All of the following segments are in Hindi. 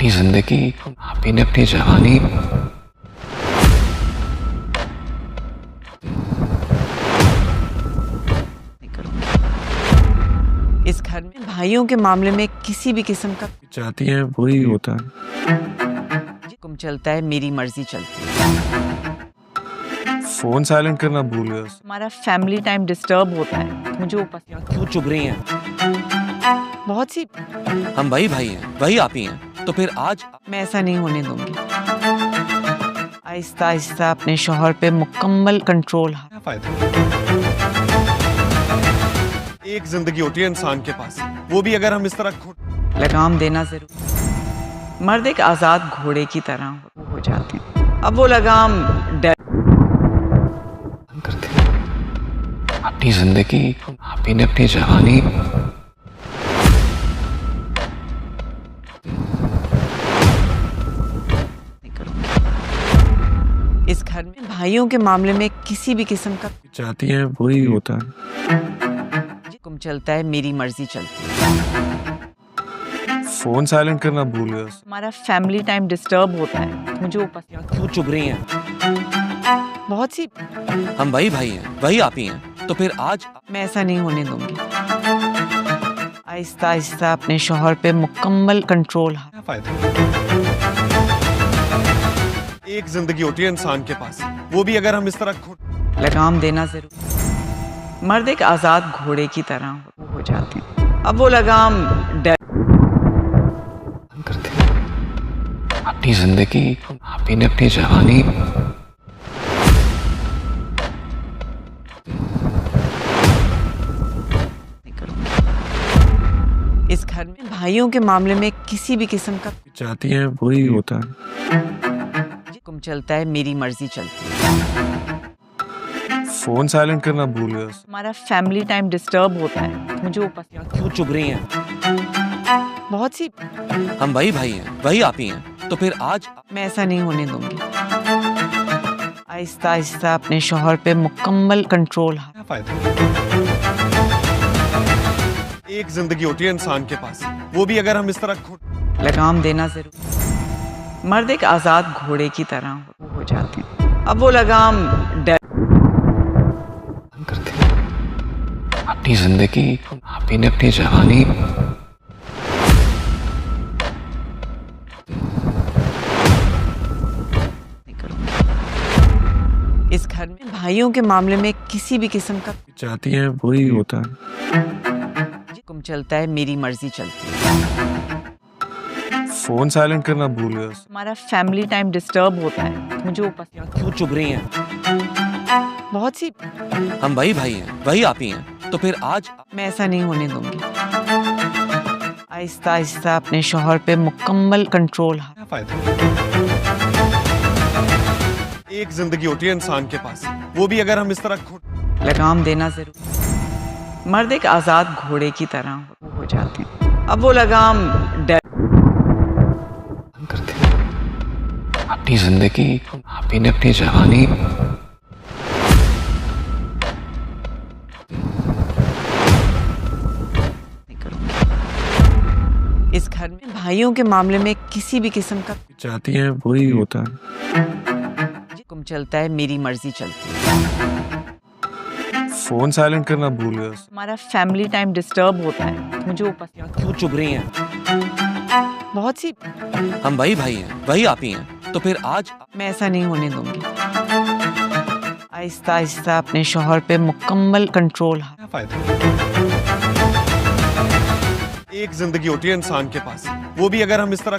अपनी जिंदगी आप ही ने अपनी जवानी इस घर में भाइयों के मामले में किसी भी किस्म का चाहती है वही होता है। हुक्म चलता है, मेरी मर्जी चलती है। फोन साइलेंट करना भूल गया। हमारा फैमिली टाइम डिस्टर्ब होता है, मुझे वो पसंद। क्यों चुभ रही हैं? बहुत सी हम वही भाई हैं, वही आप ही हैं। तो फिर आज मैं ऐसा नहीं होने दूंगी। आहिस्ता आहिस्ता अपने शौहर पे मुकम्मल कंट्रोल। क्या फायदा? एक जिंदगी होती है इंसान के पास, वो भी अगर हम इस तरह लगाम देना जरूर। मर्द एक आजाद घोड़े की तरह हो जाते हैं। अब वो लगाम करते अपनी जिंदगी आप ही ने अपनी जवानी इस घर में भाइयों के मामले में किसी भी किस्म का चाहती है वही होता है। हुक्म चलता है, मेरी मर्जी चलती है। फोन साइलेंट करना भूल गया। हमारा फैमिली टाइम डिस्टर्ब होता है, मुझे वो पसंद। क्यों चुभ रही हैं? बहुत सी हम वही भाई हैं, वही आप ही हैं। तो फिर आज मैं ऐसा नहीं होने दूंगी। आहिस्ता आहिस्ता अपने शौहर पे मुकम्मल कंट्रोल। क्या फायदा? एक जिंदगी होती है इंसान के पास, वो भी अगर हम इस तरह लगाम देना जरूर। मर्द एक आजाद घोड़े की तरह हो जाते हैं। अब वो लगाम करते अपनी जिंदगी आप ही ने अपनी जवानी इस घर में भाइयों के मामले में किसी भी किस्म का चाहती है वही होता है। हुक्म चलता है, मेरी मर्जी चलती है। फोन साइलेंट करना भूल गया। हमारा फैमिली टाइम डिस्टर्ब होता है, मुझे वो पसंद। क्यों चुभ रही हैं? बहुत सी हम वही भाई हैं, वही आप ही हैं। तो फिर आज मैं ऐसा नहीं होने दूंगी। आहिस्ता आहिस्ता अपने शौहर पे मुकम्मल कंट्रोल। क्या फायदा? एक जिंदगी होती है इंसान के पास, वो भी अगर हम इस तरह लगाम देना जरूर। मर्द एक आजाद घोड़े की तरह हो जाते हैं। अब वो लगाम करते अपनी जिंदगी आप ही ने अपनी जवानी इस घर में भाइयों के मामले में किसी भी किस्म का चाहती है वही होता है। हुक्म चलता है, मेरी मर्जी चलती है। फोन साइलेंट करना भूल गया। हमारा फैमिली टाइम डिस्टर्ब होता है, मुझे वो पसंद। क्यों चुभ रही हैं? बहुत सी हम वही भाई हैं, वही आप ही हैं। तो फिर आज मैं ऐसा नहीं होने दूंगी। आहिस्ता आहिस्ता अपने शौहर पे मुकम्मल कंट्रोल। क्या फायदा? एक जिंदगी होती है इंसान के पास, वो भी अगर हम इस तरह लगाम देना जरूर। मर्द एक आजाद घोड़े की तरह हो जाते हैं। अब वो लगाम करते अपनी जिंदगी आप ही ने अपनी जवानी इस घर में भाइयों के मामले में किसी भी किस्म का चाहती है वही होता है। हुक्म चलता है, मेरी मर्जी चलती है। फोन साइलेंट करना भूल गया। हमारा फैमिली टाइम डिस्टर्ब होता है, मुझे वो पसंद। क्यों चुभ रही हैं? बहुत सी हम वही भाई हैं, वही आप ही हैं। तो फिर आज मैं ऐसा नहीं होने दूंगी। आहिस्ता आहिस्ता अपने शौहर पे मुकम्मल कंट्रोल। क्या फायदा? एक जिंदगी होती है इंसान के पास, वो भी अगर हम इस तरह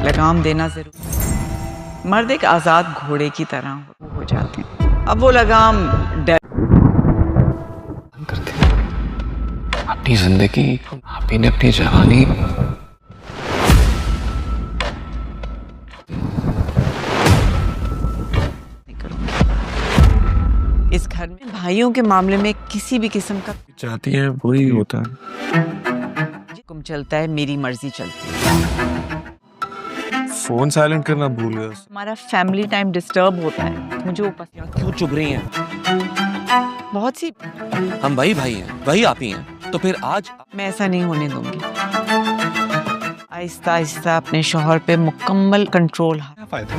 लगाम देना जरूर। मर्द एक आजाद घोड़े की तरह हो जाते हैं। अब वो लगाम करते अपनी जिंदगी आप ही ने अपनी जवानी इस घर में भाइयों के मामले में किसी भी किस्म का चाहती है वही होता है। हुक्म चलता है, मेरी मर्जी चलती है। फोन साइलेंट करना भूल गया। हमारा फैमिली टाइम डिस्टर्ब होता है, मुझे वो पसंद। क्यों चुभ रही हैं? बहुत सी हम वही भाई हैं, वही आप ही हैं। तो फिर आज मैं ऐसा नहीं होने दूंगी। आहिस्ता आहिस्ता अपने शौहर पे मुकम्मल कंट्रोल। क्या फायदा?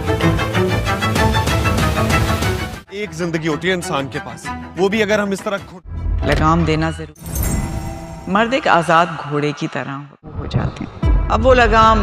एक जिंदगी होती है इंसान के पास, वो भी अगर हम इस तरह लगाम देना जरूर। मर्द एक आजाद घोड़े की तरह हो जाते हैं। अब वो लगाम